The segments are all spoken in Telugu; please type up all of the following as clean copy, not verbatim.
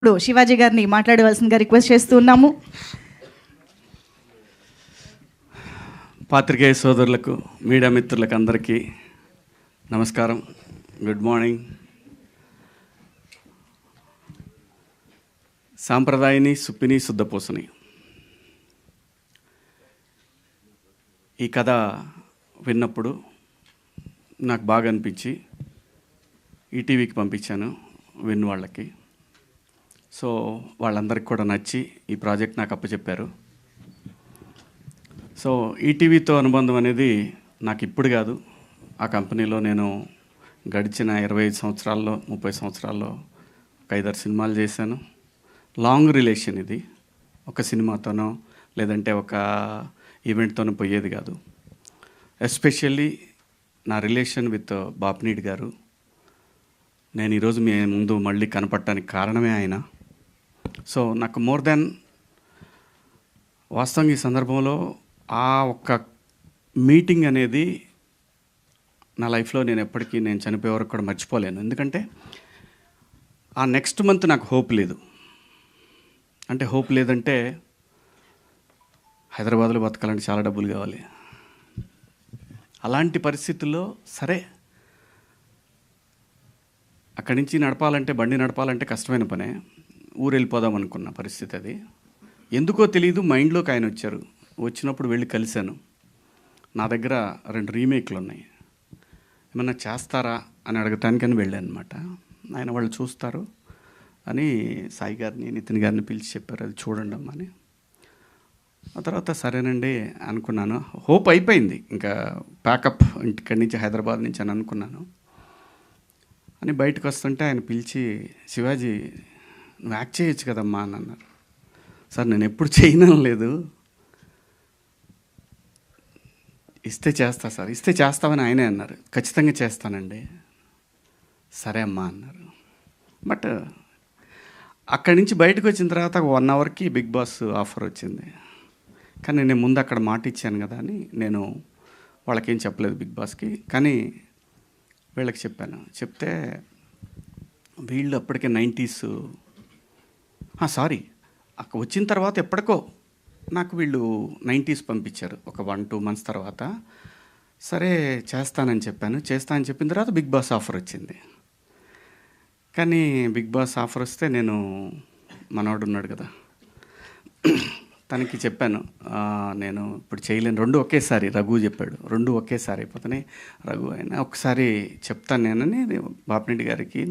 ఇప్పుడు శివాజీ గారిని మాట్లాడవలసిందిగా రిక్వెస్ట్ చేస్తూ ఉన్నాము. పాత్రికేయ సోదరులకు, మీడియా మిత్రులకు అందరికీ నమస్కారం. Good morning. సాంప్రదాయని సుప్పిని శుద్ధపూసని ఈ కథ విన్నప్పుడు నాకు బాగా అనిపించి ఈటీవీకి పంపించాను విన్ వాళ్ళకి. సో వాళ్ళందరికీ కూడా నచ్చి ఈ ప్రాజెక్ట్ నాకు అప్పచెప్పారు. సో ఈటీవీతో అనుబంధం అనేది నాకు ఇప్పుడు కాదు, ఆ కంపెనీలో నేను గడిచిన 25 సంవత్సరాల్లో 30 సంవత్సరాల్లో ఒక 5-6 సినిమాలు చేశాను. లాంగ్ రిలేషన్ ఇది. ఒక సినిమాతోనో లేదంటే ఒక ఈవెంట్తోనో పోయేది కాదు. ఎస్పెషల్లీ నా రిలేషన్ విత్ బాపినీడి గారు. నేను ఈరోజు మీ ముందు మళ్ళీ కనపడటానికి కారణమే ఆయన. సో నాకు మోర్ దెన్ వాస్తవంగా ఈ సందర్భంలో ఆ ఒక్క మీటింగ్ అనేది నా లైఫ్లో నేను ఎప్పటికీ నేను చనిపోయే వరకు కూడా మర్చిపోలేను. ఎందుకంటే ఆ నెక్స్ట్ మంత్ నాకు హోప్ లేదు. అంటే హోప్ లేదంటే హైదరాబాద్లో బతకాలంటే చాలా డబ్బులు కావాలి. అలాంటి పరిస్థితుల్లో సరే అక్కడి నుంచి నడపాలంటే, బండి నడపాలంటే కష్టమైన పనే. ఊరు వెళ్ళిపోదాం అనుకున్న పరిస్థితి అది. ఎందుకో తెలియదు, మైండ్లోకి ఆయన వచ్చారు. వచ్చినప్పుడు వెళ్ళి కలిశాను. నా దగ్గర 2 రీమేక్లు ఉన్నాయి, ఏమన్నా చేస్తారా అని అడగటానికని వెళ్ళాను అనమాట. ఆయన వాళ్ళు చూస్తారు అని సాయి గారిని, నితిన్ గారిని పిలిచి చెప్పారు, అది చూడండి అమ్మా అని. ఆ తర్వాత సరేనండి అనుకున్నాను. హోప్ అయిపోయింది, ఇంకా ప్యాకప్ ఇక్కడి నుంచి హైదరాబాద్ నుంచి అని అనుకున్నాను. అని బయటకు వస్తుంటే ఆయన పిలిచి, శివాజీ నువ్వు యాక్ట్ చేయొచ్చు కదమ్మా అని అన్నారు. సార్ నేను ఎప్పుడు చేయడం లేదు, ఇస్తే చేస్తా సార్. ఇస్తే చేస్తామని ఆయనే అన్నారు. ఖచ్చితంగా చేస్తానండి. సరే అమ్మా అన్నారు. బట్ అక్కడి నుంచి బయటకు వచ్చిన తర్వాత 1 అవర్కి బిగ్ బాస్ ఆఫర్ వచ్చింది. కానీ నేను ముందు అక్కడ మాట ఇచ్చాను కదా అని నేను వాళ్ళకేం చెప్పలేదు బిగ్ బాస్కి. కానీ వీళ్ళకి చెప్పాను. చెప్తే వీళ్ళు అప్పటికే 90s సారీ అక్కడ వచ్చిన తర్వాత ఎప్పటికో నాకు వీళ్ళు 90s పంపించారు ఒక 1-2 months తర్వాత. సరే చేస్తానని చెప్పాను. చేస్తానని చెప్పిన తర్వాత బిగ్ బాస్ ఆఫర్ వచ్చింది. కానీ బిగ్ బాస్ ఆఫర్ వస్తే నేను మనవాడు ఉన్నాడు కదా, తనకి చెప్పాను నేను ఇప్పుడు చేయలేను, 2 ఒకేసారి. రఘు చెప్పాడు 2 ఒకేసారి అయిపోతున్నాయి. రఘు అయినా ఒకసారి చెప్తాను నేనని బాపినీడి గారికి,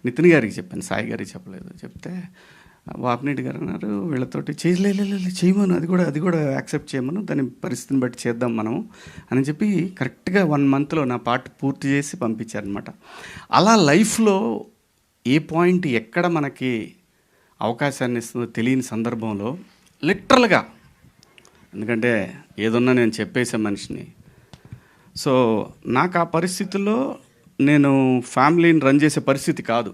నితిన్ గారికి చెప్పాను, సాయి గారికి చెప్పలేదు. చెప్తే బాపినీడి గారు అన్నారు వీళ్ళతోటి చేయమను, అది కూడా యాక్సెప్ట్ చేయమను, దాని పరిస్థితిని బట్టి చేద్దాం మనం అని చెప్పి కరెక్ట్గా 1 monthలో నా పార్ట్ పూర్తి చేసి పంపించారనమాట. అలా లైఫ్లో ఏ పాయింట్ ఎక్కడ మనకి అవకాశాన్ని ఇస్తుందో తెలియని సందర్భంలో లిటరల్గా, ఎందుకంటే ఏదన్నా నేను చెప్పేసే మనిషిని. సో నాకు ఆ పరిస్థితుల్లో నేను ఫ్యామిలీని రన్ చేసే పరిస్థితి కాదు.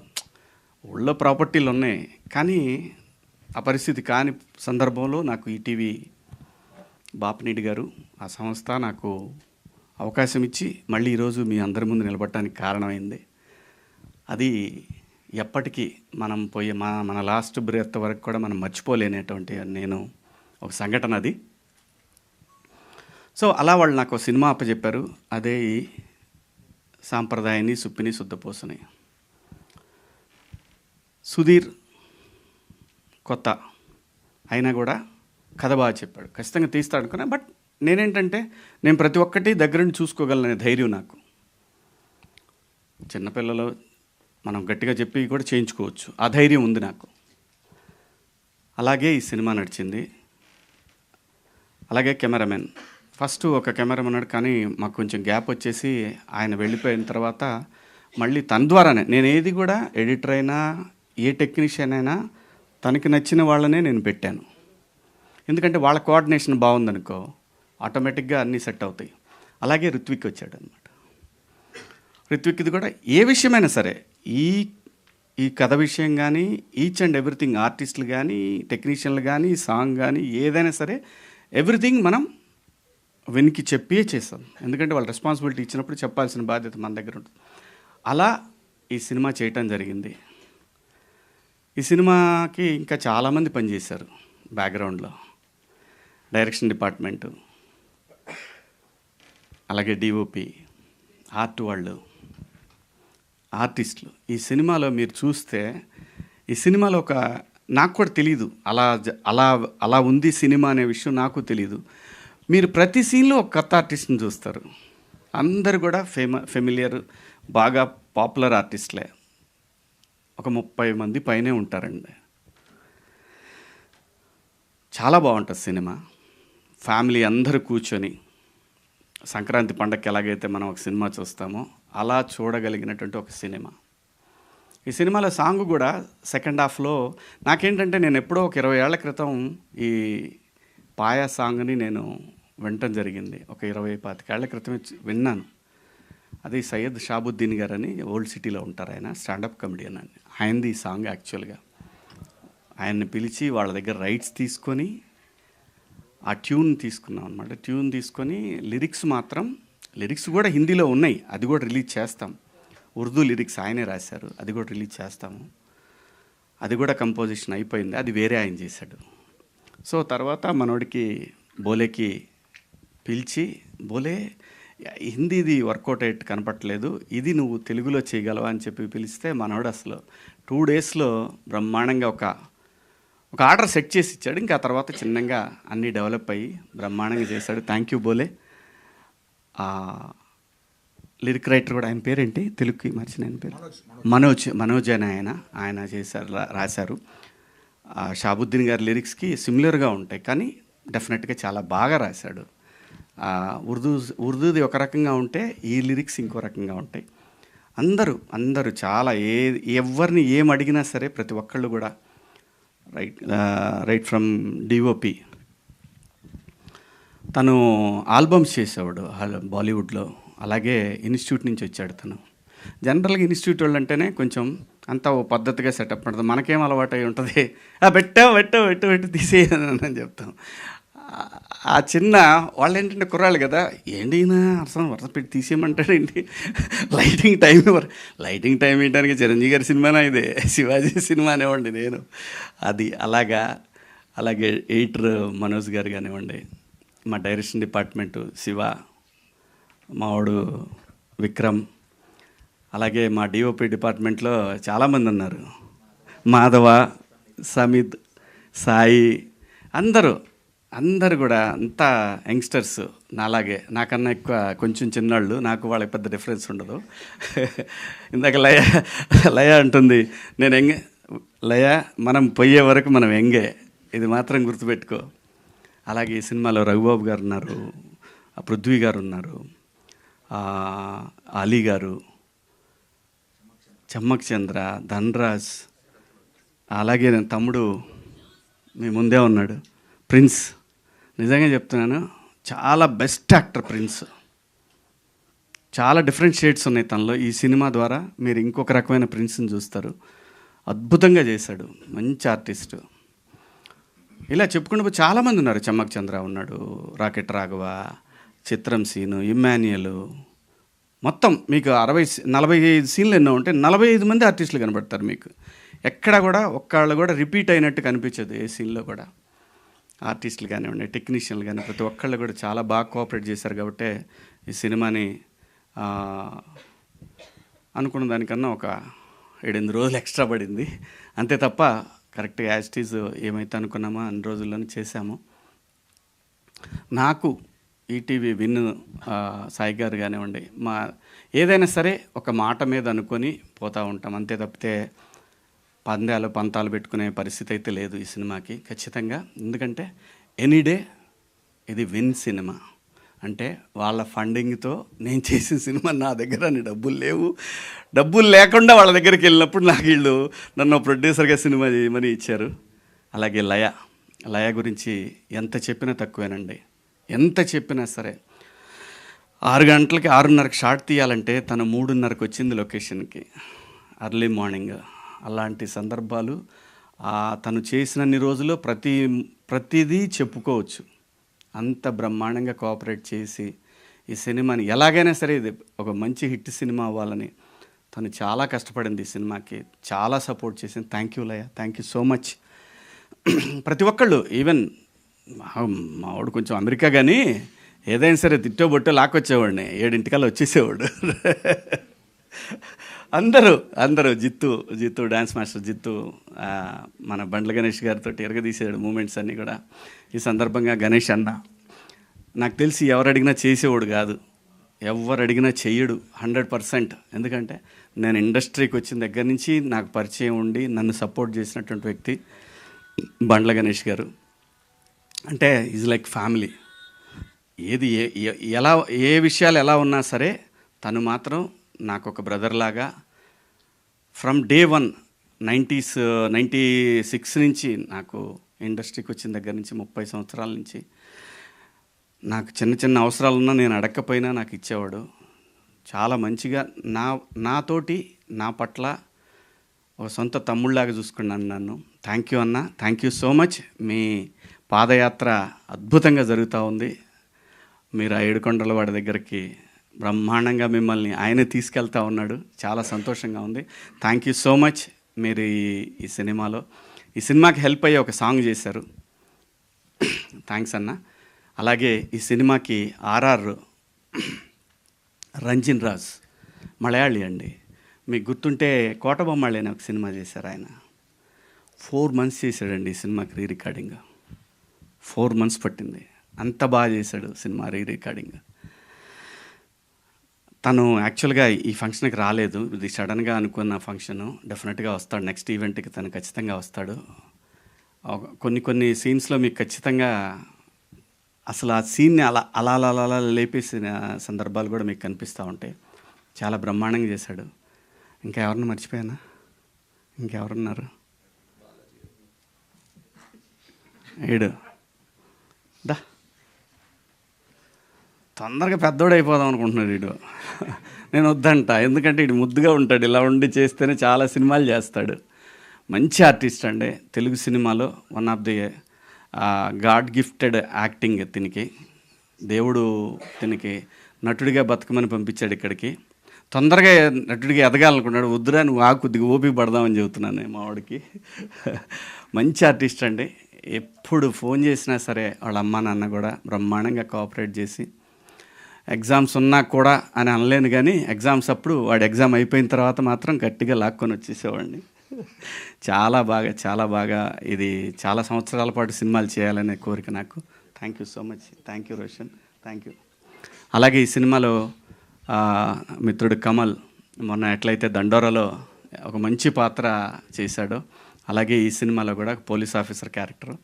ఊళ్ళో ప్రాపర్టీలు ఉన్నాయి, కానీ ఆ పరిస్థితి కాని సందర్భంలో నాకు ఈటీవీ బాపినీడి గారు, ఆ సంస్థ నాకు అవకాశం ఇచ్చి మళ్ళీ ఈరోజు మీ అందరి ముందు నిలబడటానికి కారణమైంది. అది ఎప్పటికీ మనం పోయే మన లాస్ట్ బ్రెత్ వరకు కూడా మనం మర్చిపోలేనటువంటి నేను ఒక సంఘటన అది. సో అలా వాళ్ళు నాకు సినిమా అప్పచెప్పారు. అదే ఈ సాంప్రదాయని సుప్పిని శుద్ధపూసని. సుధీర్ కొత్త అయినా కూడా కథ బాగా చెప్పాడు, ఖచ్చితంగా తీస్తాడు అనుకున్నా. బట్ నేనేంటంటే నేను ప్రతి ఒక్కటి దగ్గరుండి చూసుకోగలననే ధైర్యం నాకు. చిన్నపిల్లలు మనం గట్టిగా చెప్పి కూడా చేయించుకోవచ్చు, ఆ ధైర్యం ఉంది నాకు. అలాగే ఈ సినిమా నడిచింది. అలాగే కెమెరామెన్, ఫస్ట్ ఒక కెమెరామెన్ ఉన్నాడు, కానీ మాకు కొంచెం గ్యాప్ వచ్చేసి ఆయన వెళ్ళిపోయిన తర్వాత మళ్ళీ తన ద్వారానే నేను ఏది కూడా, ఎడిటర్ అయినా ఏ టెక్నీషియన్ అయినా తనకి నచ్చిన వాళ్ళనే నేను పెట్టాను. ఎందుకంటే వాళ్ళ కోఆర్డినేషన్ బాగుందనుకో ఆటోమేటిక్గా అన్నీ సెట్ అవుతాయి. అలాగే రిత్విక్ వచ్చాడు అనమాట. రిత్విక్ది కూడా ఏ విషయమైనా సరే, ఈ కథ విషయం కానీ, ఈచ్ అండ్ ఎవ్రీథింగ్, ఆర్టిస్టులు కానీ, టెక్నీషియన్లు కానీ, సాంగ్ కానీ, ఏదైనా సరే ఎవ్రీథింగ్ మనం వినికి చెప్పే చేస్తాం. ఎందుకంటే వాళ్ళు రెస్పాన్సిబిలిటీ ఇచ్చినప్పుడు చెప్పాల్సిన బాధ్యత మన దగ్గర ఉంటుంది. అలా ఈ సినిమా చేయటం జరిగింది. ఈ సినిమాకి ఇంకా చాలామంది పనిచేశారు బ్యాక్గ్రౌండ్లో. డైరెక్షన్ డిపార్ట్మెంటు, అలాగే డిఓపి, ఆర్ట్ వాళ్ళు, ఆర్టిస్టులు. ఈ సినిమాలో మీరు చూస్తే ఈ సినిమాలో నాకు కూడా తెలీదు అలా అలా ఉంది సినిమా అనే విషయం నాకు తెలీదు. మీరు ప్రతి సీన్లో ఒక కొత్త ఆర్టిస్ట్ని చూస్తారు. అందరు కూడా ఫెమిలియర్, బాగా పాపులర్ ఆర్టిస్టులే. ఒక 30 మంది పైనే ఉంటారండి. చాలా బాగుంటుంది సినిమా. ఫ్యామిలీ అందరూ కూర్చొని సంక్రాంతి పండగకి ఎలాగైతే మనం ఒక సినిమా చూస్తామో అలా చూడగలిగినటువంటి ఒక సినిమా. ఈ సినిమాలో సాంగ్ కూడా సెకండ్ హాఫ్లో నాకేంటంటే, నేను ఎప్పుడో ఒక 20 ఏళ్ల క్రితం ఈ పాయా సాంగ్ని నేను వినటం జరిగింది. ఒక 20-25 ఏళ్ల క్రితమే విన్నాను. అది సయ్యద్ షాబుద్దీన్ గారు అని ఓల్డ్ సిటీలో ఉంటారు. ఆయన స్టాండప్ కమెడియన్ అని. ఆయనది ఈ సాంగ్ యాక్చువల్గా. ఆయన్ని పిలిచి వాళ్ళ దగ్గర రైట్స్ తీసుకొని ఆ ట్యూన్ తీసుకున్నాం అనమాట. ట్యూన్ తీసుకొని లిరిక్స్ కూడా హిందీలో ఉన్నాయి. అది కూడా రిలీజ్ చేస్తాం. ఉర్దూ లిరిక్స్ ఆయనే రాశారు. అది కూడా రిలీజ్ చేస్తాము. అది కూడా కంపోజిషన్ అయిపోయింది. అది వేరే ఆయన చేశాడు. సో తర్వాత మనోడికి బోలేకి పిలిచి, బోలే హిందీది వర్కౌట్ అయ్యేట్టు కనపట్లేదు, ఇది నువ్వు తెలుగులో చేయగలవా అని చెప్పి పిలిస్తే మనోడు అసలు 2 డేస్లో బ్రహ్మాండంగా ఒక ఆర్డర్ సెట్ చేసి ఇచ్చాడు. ఇంకా ఆ తర్వాత చిన్నగా అన్నీ డెవలప్ అయ్యి బ్రహ్మాండంగా చేశాడు. థ్యాంక్ యూ బోలే. లిరిక్ రైటర్ కూడా, ఆయన పేరేంటి తెలుగుకి మర్చిన ఆయన పేరు? మనోజ్ అని ఆయన చేశారు, రాశారు. షాబుద్దీన్ గారి లిరిక్స్కి సిమిలర్గా ఉంటాయి, కానీ డెఫినెట్గా చాలా బాగా రాశాడు. ఉర్దూది ఒక రకంగా ఉంటే ఈ లిరిక్స్ ఇంకో రకంగా ఉంటాయి. అందరూ చాలా ఎవరిని ఏం అడిగినా సరే ప్రతి ఒక్కళ్ళు కూడా రైట్ ఫ్రమ్ డిఓపి. తను ఆల్బమ్స్ చేసేవాడు బాలీవుడ్లో. అలాగే ఇన్స్టిట్యూట్ నుంచి వచ్చాడు తను. జనరల్గా ఇన్స్టిట్యూట్ వాళ్ళు అంటేనే కొంచెం అంతా ఓ పద్ధతిగా సెటప్ ఉంటుంది. మనకేం అలవాటు అయి ఉంటుంది, పెట్టు తీసేయని చెప్తాం. ఆ చిన్న వాళ్ళు ఏంటంటే కుర్రాళ్ళు కదా, ఏంటి అర్థం వరుస పెట్టి తీసేయమంటాడేంటి, లైటింగ్ టైం వేయడానికి చిరంజీవి గారి సినిమానా ఇదే, శివాజీ సినిమా అనేవ్వండి నేను. అది అలాగే ఎడిటర్ మనోజ్ గారు కానివ్వండి, మా డైరెక్షన్ డిపార్ట్మెంటు శివ, మావాడు విక్రమ్, అలాగే మా డిఓపి డిపార్ట్మెంట్లో చాలామంది ఉన్నారు. మాధవ, సమిత్, సాయి, అందరూ కూడా అంతా యంగ్స్టర్స్. నాలాగే, నాకన్నా ఎక్కువ కొంచెం చిన్నాళ్ళు. నాకు వాళ్ళకి పెద్ద డిఫరెన్స్ ఉండదు. ఇందాక లయ అంటుంది, నేను ఎంగే లయ, మనం పోయే వరకు మనం ఎంగే, ఇది మాత్రం గుర్తుపెట్టుకో. అలాగే ఈ సినిమాలో రఘుబాబు గారు ఉన్నారు, పృథ్వీ గారు ఉన్నారు, అలీ గారు, చమ్మక్ చంద్ర, ధన్రాజ్, అలాగే నేను తమ్ముడు మీ ముందే ఉన్నాడు ప్రిన్స్. నిజంగా చెప్తున్నాను, చాలా బెస్ట్ యాక్టర్ ప్రిన్స్. చాలా డిఫరెంట్ షేడ్స్ ఉన్నాయి తనలో. ఈ సినిమా ద్వారా మీరు ఇంకొక రకమైన ప్రిన్స్ని చూస్తారు. అద్భుతంగా చేశాడు, మంచి ఆర్టిస్టు. ఇలా చెప్పుకుంటూ చాలామంది ఉన్నారు. చమ్మక్ చంద్ర ఉన్నాడు, రాకెట్ రాఘవ, చిత్రం సీను, ఇమ్మాన్యుయల్, మొత్తం మీకు 45 సీన్లు ఎన్నో ఉంటే 45 మంది ఆర్టిస్టులు కనబడతారు మీకు. ఎక్కడ కూడా ఒక్కళ్ళు కూడా రిపీట్ అయినట్టు కనిపించదు ఏ సీన్లో కూడా. ఆర్టిస్టులు కానివ్వండి, టెక్నీషియన్లు కానీ ప్రతి ఒక్కళ్ళు కూడా చాలా బాగా కోఆపరేట్ చేశారు. కాబట్టి ఈ సినిమాని అనుకున్న దానికన్నా ఒక 7-8 రోజులు ఎక్స్ట్రా పడింది అంతే తప్ప, కరెక్ట్గా యాజ్ ఇట్ ఈజ్ ఏమైతే అనుకున్నామో అన్ని రోజుల్లోనే చేశాము. నాకు ఈటీవీ విన్ సాయి గారు కానివ్వండి, ఏదైనా సరే ఒక మాట మీద అనుకొని పోతూ ఉంటాం అంతే తప్పితే పంతాలు పెట్టుకునే పరిస్థితి అయితే లేదు ఈ సినిమాకి ఖచ్చితంగా. ఎందుకంటే ఎనీడే ఇది విన్ సినిమా అంటే వాళ్ళ ఫండింగ్తో నేను చేసిన సినిమా. నా దగ్గర డబ్బులు లేకుండా వాళ్ళ దగ్గరికి వెళ్ళినప్పుడు నాకు వీళ్ళు నన్ను ప్రొడ్యూసర్గా సినిమా చేయమని ఇచ్చారు. అలాగే లయ గురించి ఎంత చెప్పినా తక్కువేనండి. ఎంత చెప్పినా సరే 6 గంటలకి 6:30కి షాట్ తీయాలంటే తను 3:30కి వచ్చింది లొకేషన్కి, ఎర్లీ మార్నింగ్. అలాంటి సందర్భాలు తను చేసినన్ని రోజులు ప్రతిదీ చెప్పుకోవచ్చు. అంత బ్రహ్మాండంగా కోఆపరేట్ చేసి ఈ సినిమాని ఎలాగైనా సరే ఇది ఒక మంచి హిట్ సినిమా అవ్వాలని తను చాలా కష్టపడింది ఈ సినిమాకి, చాలా సపోర్ట్ చేసింది. Thank you Laya, thank you so much. ప్రతి ఒక్కళ్ళు, ఈవెన్ మావాడు కొంచెం అమెరికా కానీ ఏదైనా సరే తిట్టో బొట్టో లాక్కొచ్చేవాడిని, 7 వచ్చేసేవాడు. అందరూ జిత్తు డ్యాన్స్ మాస్టర్ జిత్తు, మన బండ్ల గణేష్ గారితో ఎరగదీసాడు మూమెంట్స్ అన్నీ కూడా. ఈ సందర్భంగా గణేష్ అన్న నాకు తెలిసి ఎవరు అడిగినా చేసేవాడు కాదు, ఎవరు అడిగినా చెయ్యడు 100%. ఎందుకంటే నేను ఇండస్ట్రీకి వచ్చిన దగ్గర నుంచి నాకు పరిచయం ఉండి నన్ను సపోర్ట్ చేసినటువంటి వ్యక్తి బండ్ల గణేష్ గారు. అంటే ఈజ్ లైక్ ఫ్యామిలీ. ఏది ఎలా ఏ విషయాలు ఎలా ఉన్నా సరే తను మాత్రం నాకు ఒక బ్రదర్ లాగా ఫ్రమ్ డే 1 96 నుంచి నాకు ఇండస్ట్రీకి వచ్చిన దగ్గర నుంచి 30 సంవత్సరాల నుంచి నాకు చిన్న చిన్న అవసరాలున్నా నేను అడగకపోయినా నాకు ఇచ్చేవాడు. చాలా మంచిగా నాతోటి నా పట్ల ఒక సొంత తమ్ముళ్ళలాగా చూసుకున్నాను నన్ను. థ్యాంక్ యూ అన్న, థ్యాంక్ యూ సో మచ్. మీ పాదయాత్ర అద్భుతంగా జరుగుతూ ఉంది. మీరు ఆ ఏడుకొండల వాడి దగ్గరికి బ్రహ్మాండంగా మిమ్మల్ని ఆయనే తీసుకెళ్తా ఉన్నాడు. చాలా సంతోషంగా ఉంది. Thank you so much. మీరు ఈ సినిమాకి హెల్ప్ అయ్యే ఒక సాంగ్ చేశారు. థ్యాంక్స్ అన్న. అలాగే ఈ సినిమాకి ఆర్ఆర్ రంజిన్ రాజ్ మలయాళీ అండి. మీకు గుర్తుంటే కోటబొమ్మాళి అనే ఒక సినిమా చేశారు ఆయన. 4 months చేశాడండి ఈ సినిమాకి రీ రికార్డింగ్. 4 months పట్టింది. అంత బాగా చేశాడు సినిమా రీ రికార్డింగ్. తను యాక్చువల్గా ఈ ఫంక్షన్కి రాలేదు, ఇది సడన్గా అనుకున్న ఫంక్షను. డెఫినెట్గా వస్తాడు, నెక్స్ట్ ఈవెంట్కి తను ఖచ్చితంగా వస్తాడు. కొన్ని సీన్స్లో మీకు ఖచ్చితంగా అసలు ఆ సీన్ని అలా లేపేసిన సందర్భాలు కూడా మీకు కనిపిస్తూ ఉంటాయి. చాలా బ్రహ్మాండంగా చేశాడు. ఇంకా ఎవరిని మర్చిపోయానా? ఇంకెవరున్నారు? ఏడు దా తొందరగా పెద్దోడు అయిపోదాం అనుకుంటున్నాడు వీడు. నేను వద్దంట, ఎందుకంటే వీడు ముద్దుగా ఉంటాడు, ఇలా ఉండి చేస్తేనే చాలా సినిమాలు చేస్తాడు. మంచి ఆర్టిస్ట్ అండి. తెలుగు సినిమాలో one of the god gifted acting. తినికి దేవుడు తినికి నటుడిగా బతకమని పంపించాడు ఇక్కడికి. తొందరగా నటుడిగా ఎదగాలనుకున్నాడు. వద్దురా నువ్వు కొద్దిగా ఓపిక పడదామని చెబుతున్నాను మా వాడికి. మంచి ఆర్టిస్ట్ అండి. ఎప్పుడు ఫోన్ చేసినా సరే వాళ్ళ అమ్మ నాన్న కూడా బ్రహ్మాండంగా కోఆపరేట్ చేసి, ఎగ్జామ్స్ ఉన్నా కూడా అని అనలేను కానీ ఎగ్జామ్స్ అప్పుడు వాడు ఎగ్జామ్ అయిపోయిన తర్వాత మాత్రం గట్టిగా లాక్కొని వచ్చేసేవాడిని. చాలా బాగా ఇది చాలా సంవత్సరాల పాటు సినిమాలు చేయాలనే కోరిక నాకు. Thank you so much. Thank you Roshan, thank you. అలాగే ఈ సినిమాలో మిత్రుడు కమల్ మొన్న ఎట్లయితే దండోరాలో ఒక మంచి పాత్ర చేశాడో, అలాగే ఈ సినిమాలో కూడా పోలీస్ ఆఫీసర్ క్యారెక్టర్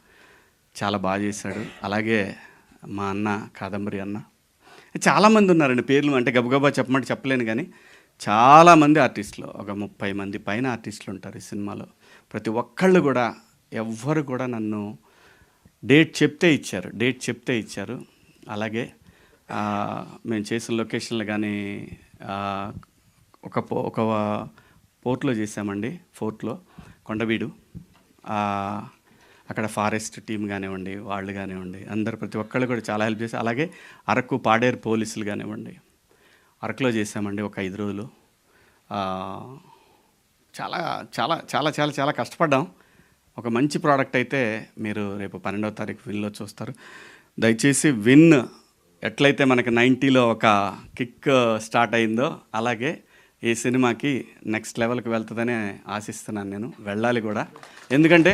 చాలా బాగా చేశాడు. అలాగే మా అన్న కాదంబరి అన్న, చాలామంది ఉన్నారండి. పేర్లు అంటే గబగబా చెప్పమంటే చెప్పలేను కానీ చాలామంది ఆర్టిస్టులు, ఒక 30 మంది పైన ఆర్టిస్టులు ఉంటారు ఈ సినిమాలో. ప్రతి ఒక్కళ్ళు కూడా ఎవ్వరు కూడా నన్ను డేట్ చెప్తే ఇచ్చారు. అలాగే మేము చేసిన లొకేషన్లు కానీ ఒక పోర్ట్లో చేసామండి. ఫోర్ట్లో కొండవీడు, అక్కడ ఫారెస్ట్ టీం కానివ్వండి, వాళ్ళు కానివ్వండి, అందరు ప్రతి ఒక్కళ్ళు కూడా చాలా హెల్ప్ చేశారు. అలాగే అరకు పాడేరు పోలీసులు కానివ్వండి, అరకులో చేసామండి ఒక 5 రోజులు. చాలా చాలా చాలా చాలా చాలా కష్టపడ్డాం. ఒక మంచి ప్రోడక్ట్ అయితే మీరు రేపు 12వ తారీఖు విన్లో చూస్తారు. దయచేసి విన్ ఎట్లయితే మనకి 90లో ఒక కిక్ స్టార్ట్ అయిందో అలాగే ఈ సినిమాకి నెక్స్ట్ లెవెల్కి వెళ్తుందని ఆశిస్తున్నాను. నేను వెళ్ళాలి కూడా. ఎందుకంటే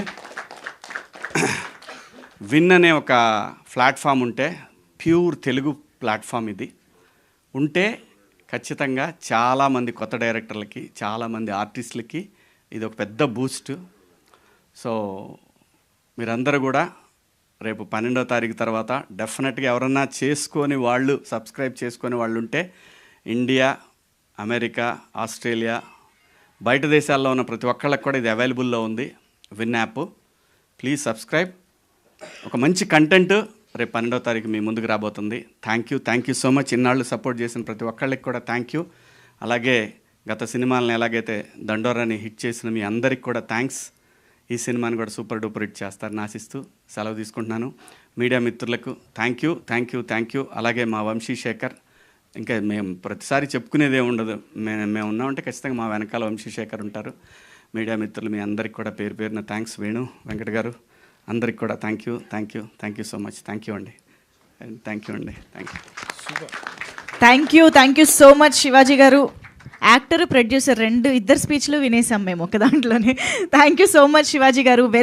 విన్ అనే ఒక ప్లాట్ఫామ్ ఉంటే, ప్యూర్ తెలుగు ప్లాట్ఫామ్ ఇది ఉంటే ఖచ్చితంగా చాలామంది కొత్త డైరెక్టర్లకి, చాలామంది ఆర్టిస్టులకి ఇది ఒక పెద్ద బూస్ట్. సో మీరందరూ కూడా రేపు 12వ తారీఖు తర్వాత డెఫినెట్గా ఎవరన్నా సబ్స్క్రైబ్ చేసుకొని వాళ్ళు ఉంటే ఇండియా, అమెరికా, ఆస్ట్రేలియా, బయట దేశాల్లో ఉన్న ప్రతి ఒక్కళ్ళకి కూడా ఇది అవైలబుల్లో ఉంది. Win app, please subscribe. ఒక మంచి కంటెంట్ రేపు 12వ తారీఖు మీ ముందుకు రాబోతుంది. Thank you so much. ఇన్నాళ్ళు సపోర్ట్ చేసిన ప్రతి ఒక్కళ్ళకి కూడా థ్యాంక్ యూ. అలాగే గత సినిమాలను ఎలాగైతే దండోరాని హిట్ చేసిన మీ అందరికి కూడా థ్యాంక్స్. ఈ సినిమాని కూడా సూపర్ డూపర్ హిట్ చేస్తారని ఆశిస్తూ సెలవు తీసుకుంటున్నాను. మీడియా మిత్రులకు థ్యాంక్ యూ. అలాగే మా వంశీ శేఖర్, ఇంకా మేము ప్రతిసారి చెప్పుకునేదే ఉండదు. మేము ఉన్నామంటే ఖచ్చితంగా మా వెనకాల వంశీశేఖర్ ఉంటారు. మీడియా మిత్రులు మీ అందరికి కూడా పేరు పేరున థ్యాంక్స్. వేణు వెంకట గారు అందరికి కూడా thank you so much. Thank you అండి. Thank you. Thank you so much Shivaji garu. Actor producer ఇద్దరు స్పీచ్లు వినేసాం మేము ఒక దాంట్లోనే. Thank you so much Shivaji గారు.